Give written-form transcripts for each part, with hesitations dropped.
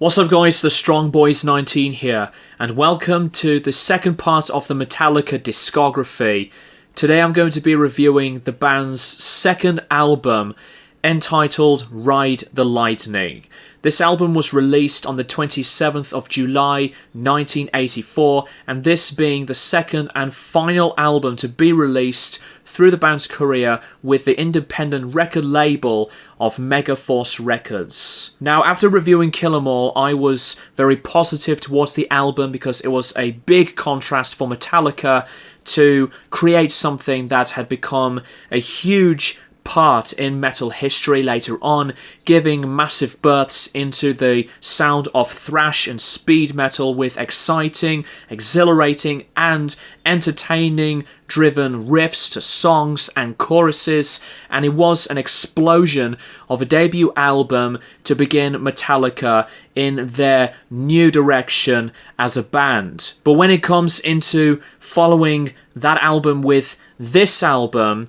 What's up guys, the Strong Boys 19 here, and welcome to the second part of the Metallica discography. Today I'm going to be reviewing the band's second album, entitled Ride the Lightning. This album was released on the 27th of July 1984, and this being the second and final album to be released through the band's career with the independent record label of Megaforce Records. Now, after reviewing Kill 'Em All, I was very positive towards the album because it was a big contrast for Metallica to create something that had become a huge part in metal history later on, giving massive births into the sound of thrash and speed metal with exciting, exhilarating, and entertaining driven riffs to songs and choruses, and it was an explosion of a debut album to begin Metallica in their new direction as a band. But when it comes into following that album with this album,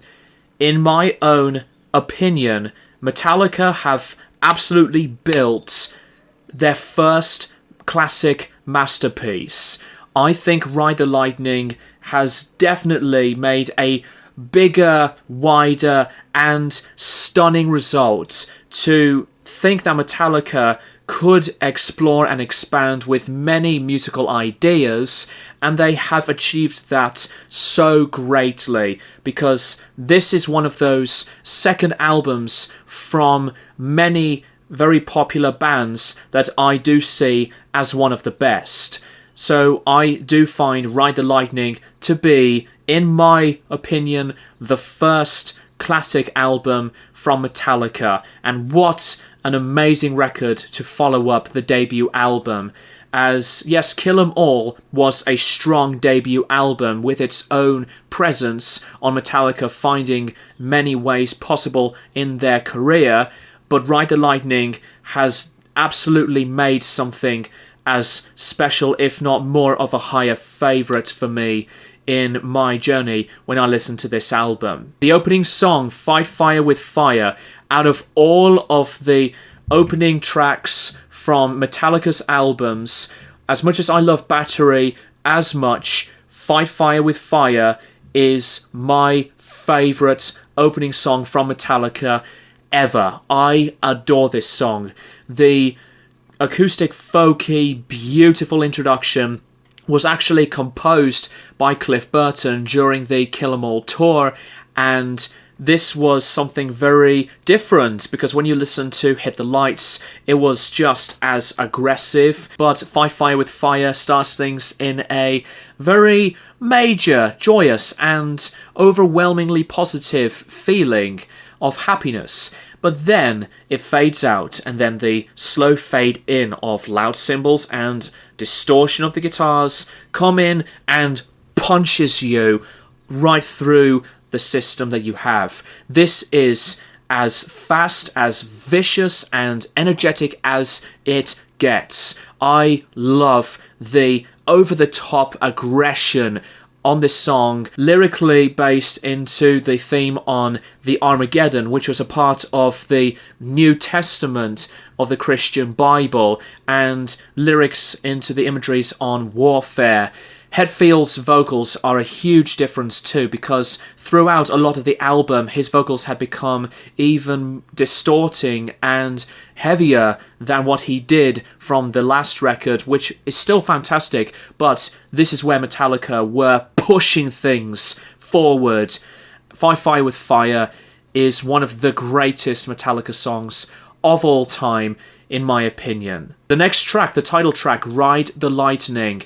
in my own opinion, Metallica have absolutely built their first classic masterpiece. I think Ride the Lightning has definitely made a bigger, wider, and stunning result to think that Metallica could explore and expand with many musical ideas, and they have achieved that so greatly because this is one of those second albums from many very popular bands that I do see as one of the best. So I do find Ride the Lightning to be, in my opinion, the first classic album from Metallica, and what an amazing record to follow up the debut album, as yes, Kill 'Em All was a strong debut album with its own presence on Metallica finding many ways possible in their career, but Ride the Lightning has absolutely made something as special, if not more of a higher favourite for me in my journey when I listened to this album. The opening song, Fight Fire with Fire, out of all of the opening tracks from Metallica's albums, as much as I love Battery, as much Fight Fire with Fire is my favourite opening song from Metallica ever. I adore this song. The acoustic, folky, beautiful introduction was actually composed by Cliff Burton during the Kill 'Em All tour, and this was something very different because when you listen to Hit the Lights, it was just as aggressive, but Fight Fire with Fire starts things in a very major, joyous, and overwhelmingly positive feeling of happiness. But then it fades out, and then the slow fade in of loud cymbals and distortion of the guitars come in and punches you right through the system that you have. This is as fast, as vicious, and energetic as it gets. I love the over-the-top aggression on this song, lyrically based into the theme on the Armageddon, which was a part of the New Testament of the Christian Bible, and lyrics into the imageries on warfare. Hetfield's vocals are a huge difference too, because throughout a lot of the album, his vocals had become even distorting and heavier than what he did from the last record, which is still fantastic, but this is where Metallica were pushing things forward. Fight Fire with Fire is one of the greatest Metallica songs of all time, in my opinion. The next track, the title track, Ride the Lightning,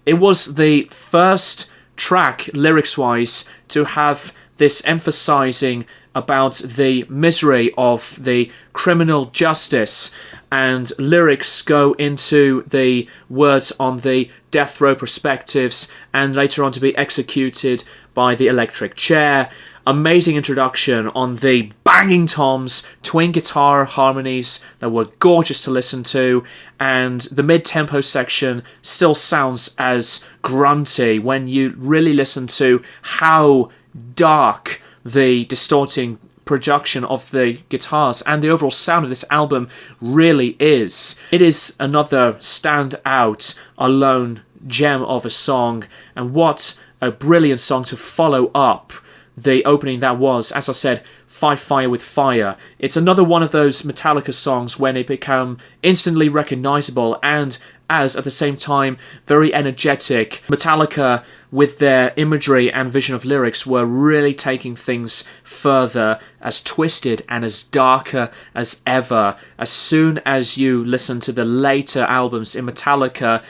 it was the first track, lyrics-wise, to have this emphasizing about the misery of the criminal justice, and lyrics go into the words on the death row perspectives and later on to be executed by the electric chair. Amazing introduction on the banging toms, twin guitar harmonies that were gorgeous to listen to, and the mid-tempo section still sounds as grunty when you really listen to how dark the distorting production of the guitars and the overall sound of this album really is. It is another standout, alone gem of a song, and what a brilliant song to follow up the opening that was, as I said, Fight Fire with Fire. It's another one of those Metallica songs when it become instantly recognizable and as, at the same time, very energetic. Metallica, with their imagery and vision of lyrics, were really taking things further, as twisted and as darker as ever. As soon as you listen to the later albums in Metallica,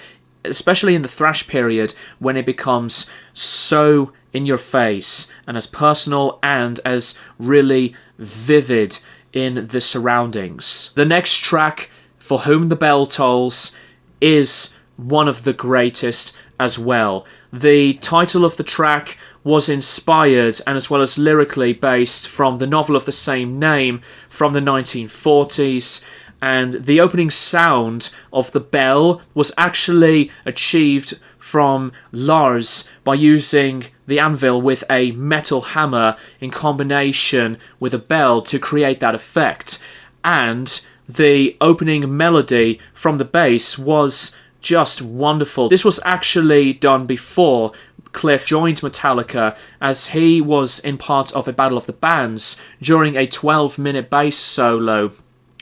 especially in the thrash period, when it becomes so in your face and as personal and as really vivid in the surroundings. The next track, For Whom the Bell Tolls, is one of the greatest as well. The title of the track was inspired and as well as lyrically based from the novel of the same name from the 1940s, and the opening sound of the bell was actually achieved from Lars by using the anvil with a metal hammer in combination with a bell to create that effect. And the opening melody from the bass was just wonderful. This was actually done before Cliff joined Metallica, as he was in part of a Battle of the Bands during a 12-minute bass solo,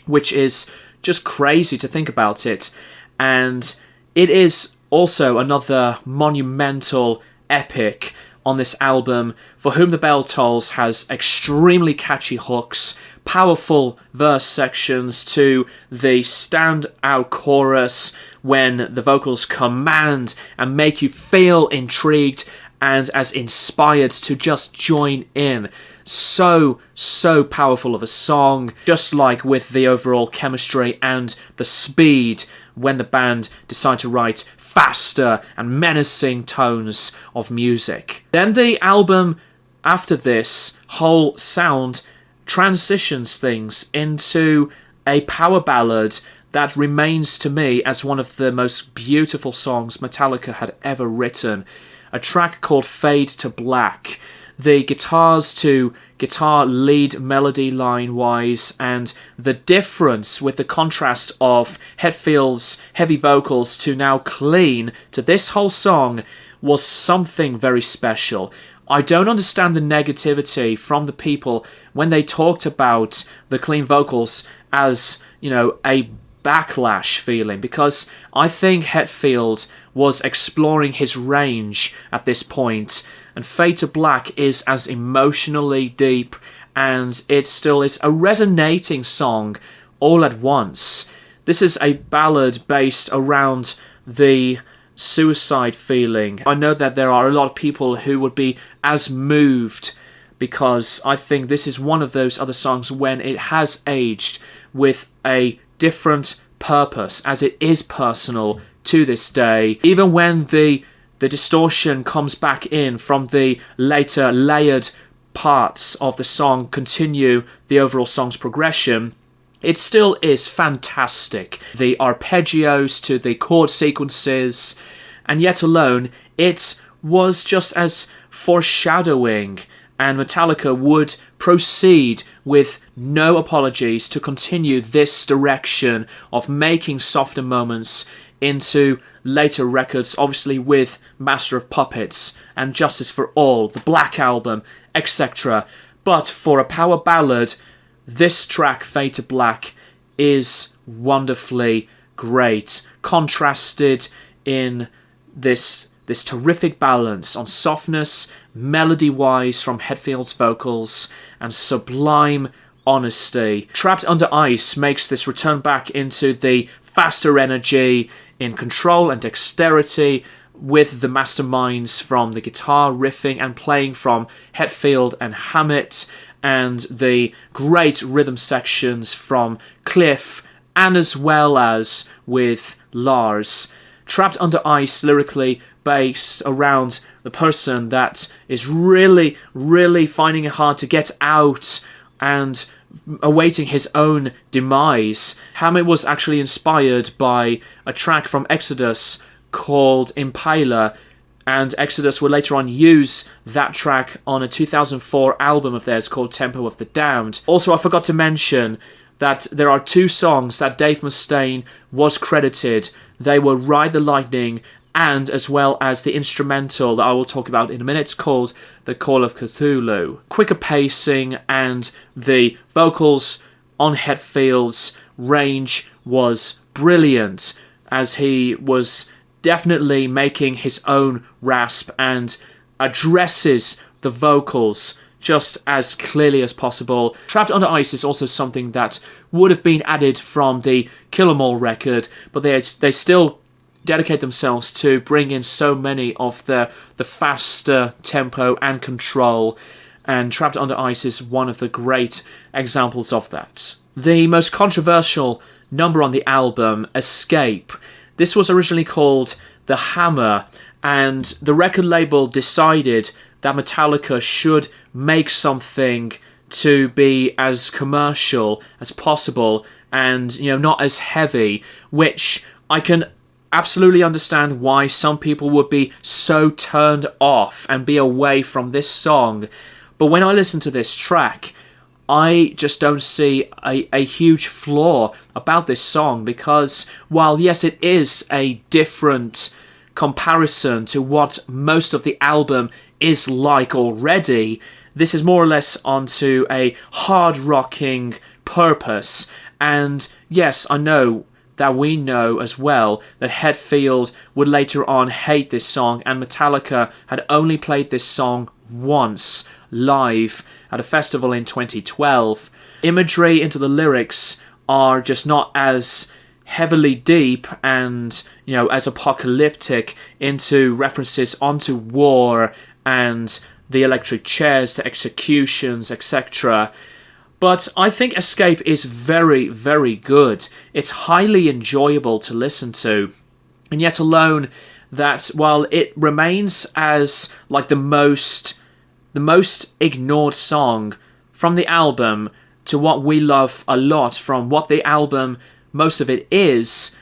which is just crazy to think about it. And it is also another monumental epic on this album. For Whom the Bell Tolls has extremely catchy hooks, powerful verse sections to the standout chorus when the vocals command and make you feel intrigued and as inspired to just join in. So powerful of a song, just like with the overall chemistry and the speed when the band decide to write faster and menacing tones of music. Then the album after this whole sound transitions things into a power ballad that remains to me as one of the most beautiful songs Metallica had ever written. A track called Fade to Black. The guitars to guitar lead melody line wise, and the difference with the contrast of Hetfield's heavy vocals to now clean to this whole song was something very special. I don't understand the negativity from the people when they talked about the clean vocals as, a backlash feeling, because I think Hetfield was exploring his range at this point, and Fade to Black is as emotionally deep, and it still is a resonating song all at once. This is a ballad based around the suicide feeling. I know that there are a lot of people who would be as moved, because I think this is one of those other songs when it has aged with a different purpose, as it is personal to this day. Even when the distortion comes back in from the later layered parts of the song continue the overall song's progression, it still is fantastic. The arpeggios to the chord sequences, and yet alone, it was just as foreshadowing, and Metallica would proceed with no apologies to continue this direction of making softer moments into later records, obviously with Master of Puppets and Justice for All, the Black Album, etc. But for a power ballad, this track, Fade to Black, is wonderfully great, contrasted in this terrific balance on softness, melody-wise from Hetfield's vocals, and sublime honesty. Trapped Under Ice makes this return back into the faster energy in control and dexterity, with the masterminds from the guitar riffing and playing from Hetfield and Hammett, and the great rhythm sections from Cliff, and as well as with Lars. Trapped Under Ice lyrically based around the person that is really finding it hard to get out and awaiting his own demise. Hammett was actually inspired by a track from Exodus called Impaler, and Exodus would later on use that track on a 2004 album of theirs called Tempo of the Damned. Also, I forgot to mention that there are two songs that Dave Mustaine was credited. They were Ride the Lightning and as well as the instrumental that I will talk about in a minute called The Call of Cthulhu. Quicker pacing and the vocals on Hetfield's range was brilliant, as he was definitely making his own rasp and addresses the vocals just as clearly as possible. Trapped Under Ice is also something that would have been added from the Kill 'Em All record, but they still dedicate themselves to bring in so many of the faster tempo and control, and Trapped Under Ice is one of the great examples of that. The most controversial number on the album, Escape, this was originally called The Hammer, and the record label decided that Metallica should make something to be as commercial as possible and, not as heavy, which I can absolutely understand why some people would be so turned off and be away from this song. But when I listen to this track, I just don't see a huge flaw about this song, because while yes, it is a different comparison to what most of the album is like already, this is more or less onto a hard rocking purpose. And yes, I know that we know as well that Hetfield would later on hate this song, and Metallica had only played this song once live at a festival in 2012. Imagery into the lyrics are just not as heavily deep and, as apocalyptic, into references onto war and the electric chairs to executions, etc. But I think Escape is very, very good. It's highly enjoyable to listen to. And yet alone that while it remains as like the most ignored song from the album to what we love a lot from what the album, most of it is,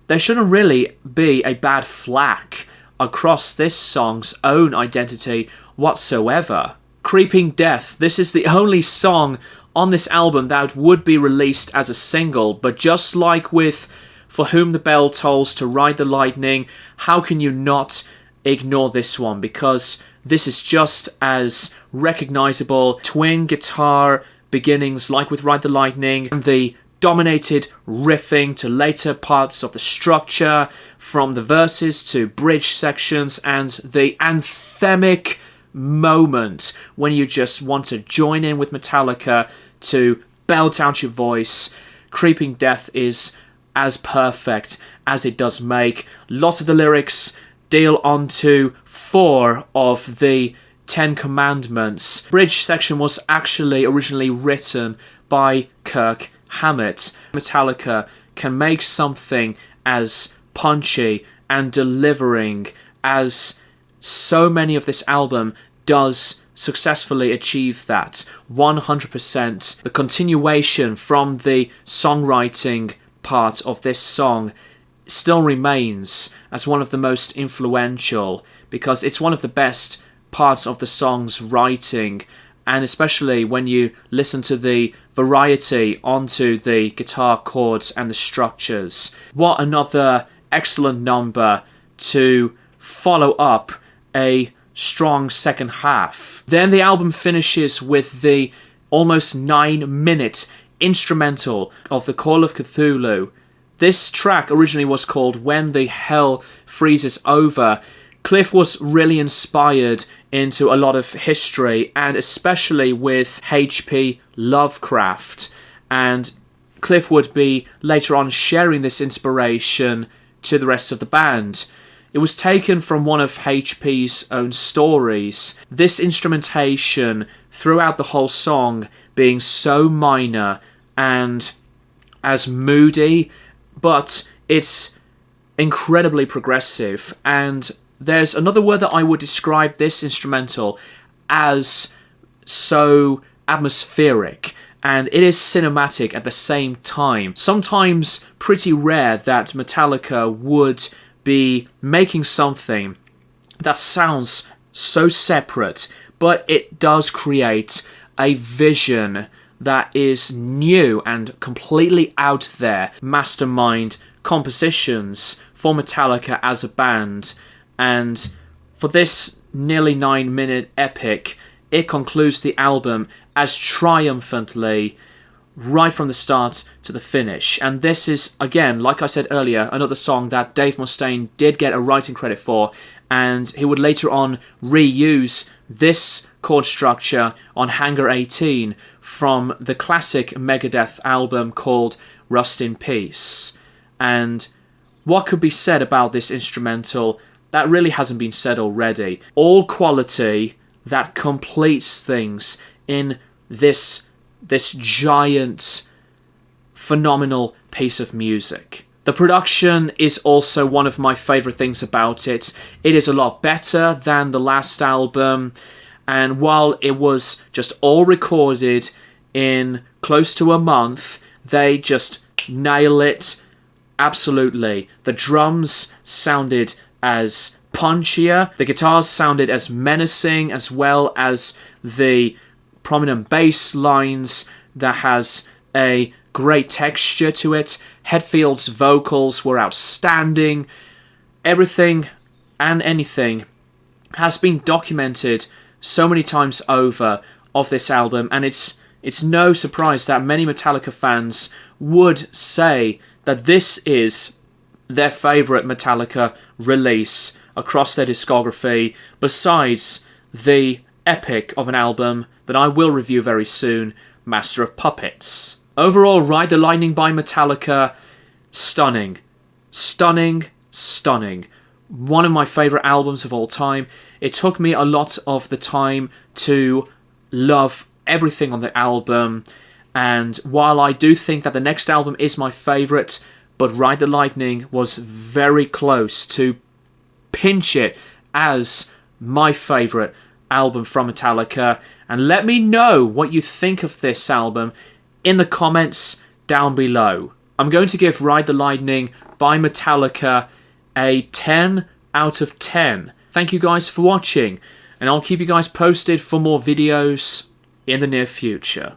there shouldn't really be a bad flack across this song's own identity whatsoever. Creeping Death, this is the only song on this album that would be released as a single, but just like with For Whom the Bell Tolls to Ride the Lightning, how can you not ignore this one? Because this is just as recognizable. Twin guitar beginnings like with Ride the Lightning, and the dominated riffing to later parts of the structure, from the verses to bridge sections, and the anthemic moment when you just want to join in with Metallica to belt out your voice. Creeping Death is as perfect as it does make. Lots of the lyrics deal onto 4 of the 10 Commandments. Bridge section was actually originally written by Kirk Hammett. Metallica can make something as punchy and delivering as so many of this album does successfully achieve that 100%. The continuation from the songwriting part of this song still remains as one of the most influential, because it's one of the best parts of the song's writing, and especially when you listen to the variety onto the guitar chords and the structures. What another excellent number to follow up a strong second half. Then the album finishes with the almost 9-minute instrumental of The Call of Cthulhu. This track originally was called When the Hell Freezes Over. Cliff was really inspired into a lot of history, and especially with H.P. Lovecraft, and Cliff would be later on sharing this inspiration to the rest of the band. It was taken from one of H.P.'s own stories. This instrumentation throughout the whole song being so minor and as moody, but it's incredibly progressive. And there's another word that I would describe this instrumental as: so atmospheric, and it is cinematic at the same time. Sometimes pretty rare that Metallica would be making something that sounds so separate, but it does create a vision that is new and completely out there. Mastermind compositions for Metallica as a band, and for this nearly 9-minute epic, it concludes the album as triumphantly right from the start to the finish. And this is, again, like I said earlier, another song that Dave Mustaine did get a writing credit for, and he would later on reuse this chord structure on Hangar 18 from the classic Megadeth album called Rust in Peace. And what could be said about this instrumental that really hasn't been said already? All quality that completes things in this giant, phenomenal piece of music. The production is also one of my favourite things about it. It is a lot better than the last album, and while it was just all recorded in close to a month, they just nail it absolutely. The drums sounded as punchier, the guitars sounded as menacing, as well as the prominent bass lines that has a great texture to it. Hetfield's vocals were outstanding. Everything and anything has been documented so many times over of this album, and it's no surprise that many Metallica fans would say that this is their favourite Metallica release across their discography, besides the epic of an album that I will review very soon, Master of Puppets. Overall, Ride the Lightning by Metallica, stunning. Stunning, stunning. One of my favourite albums of all time. It took me a lot of the time to love everything on the album, and while I do think that the next album is my favourite, but Ride the Lightning was very close to pinch it as my favourite album from Metallica. And let me know what you think of this album in the comments down below. I'm going to give Ride the Lightning by Metallica a 10 out of 10. Thank you guys for watching, and I'll keep you guys posted for more videos in the near future.